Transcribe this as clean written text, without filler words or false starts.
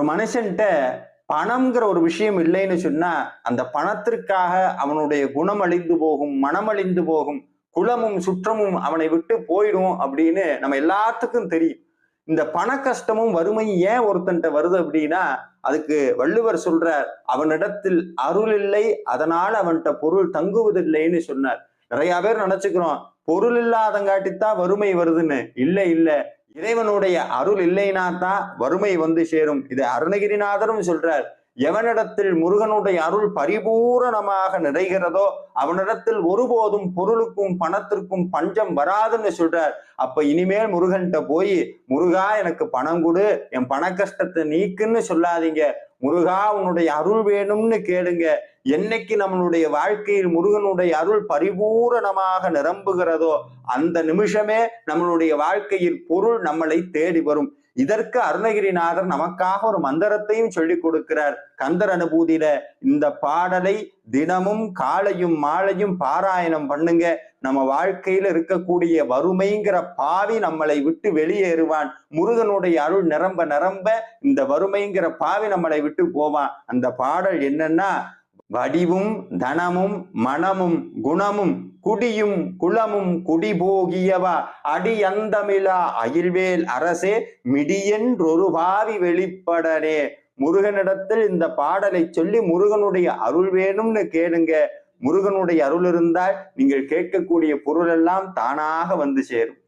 ஒரு மனுஷன்ட்ட பணம்ங்கிற ஒரு விஷயம் இல்லைன்னு சொன்னா அந்த பணத்திற்காக அவனுடைய குணம் அழிந்து போகும், மனம் அழிந்து போகும், குலமும் சுற்றமும் அவனை விட்டு போயிடும் அப்படின்னு நம்ம எல்லாத்துக்கும் தெரியும். இந்த பண கஷ்டமும் வறுமையும் ஏன் ஒருத்தன்ட்ட வருது அப்படின்னா, அதுக்கு வள்ளுவர் சொல்றார், அவனிடத்தில் அருள் இல்லை, அதனால அவன்கிட்ட பொருள் தங்குவதில்லைன்னு சொன்னார். நிறைய பேர் நினைச்சுக்கிறோம் பொருள் இல்லாதங்காட்டித்தான் வறுமை வருதுன்னு. இல்ல, இறைவனுடைய அருள் இல்லைனா தான் வறுமை வந்து சேரும். இது அருணகிரிநாதரும் சொல்றார். எவனிடத்தில் முருகனுடைய அருள் பரிபூரணமாக நிறைகிறதோ அவனிடத்தில் ஒருபோதும் பொருளுக்கும் பணத்திற்கும் பஞ்சம் வராதுன்னு சொல்றார். அப்ப இனிமேல் முருகன்கிட்ட போய் முருகா எனக்கு பணம் கொடு, என் பண கஷ்டத்தை நீக்குன்னு சொல்லாதீங்க. முருகா உன்னுடைய அருள் வேணும்னு கேளுங்க. என்னைக்கு நம்மளுடைய வாழ்க்கையில் முருகனுடைய அருள் பரிபூரணமாக நிரம்புகிறதோ அந்த நிமிஷமே நம்மளுடைய வாழ்க்கையில் பொருள் நம்மளை தேடி வரும். இதற்கு அருணகிரிநாதர் நமக்காக ஒரு மந்திரத்தையும் சொல்லிக் கொடுக்கிறார். கந்தர் அனுபூதியில இந்த பாடலை தினமும் காலையும் மாலையும் பாராயணம் பண்ணுங்க. நம்ம வாழ்க்கையில இருக்கக்கூடிய வறுமைங்கிற பாவி நம்மளை விட்டு வெளியேறுவான். முருகனுடைய அருள் நிரம்ப நிரம்ப இந்த வறுமைங்கிற பாவி நம்மளை விட்டு போவான். அந்த பாடல் என்னன்னா, வடிவும் தனமும் மனமும் குணமும் குடியும் குளமும் குடிபோகியவா அடியந்தமிழா அயில்வேல் அரசே மிடியென்றொரு பாவி வெளிப்படனே. முருகனிடத்தில் இந்த பாடலை சொல்லி முருகனுடைய அருள் வேணும்னு கேளுங்க. முருகனுடைய அருள் இருந்தால் நீங்கள் கேட்கக்கூடிய பொருள் எல்லாம் தானாக வந்து சேரும்.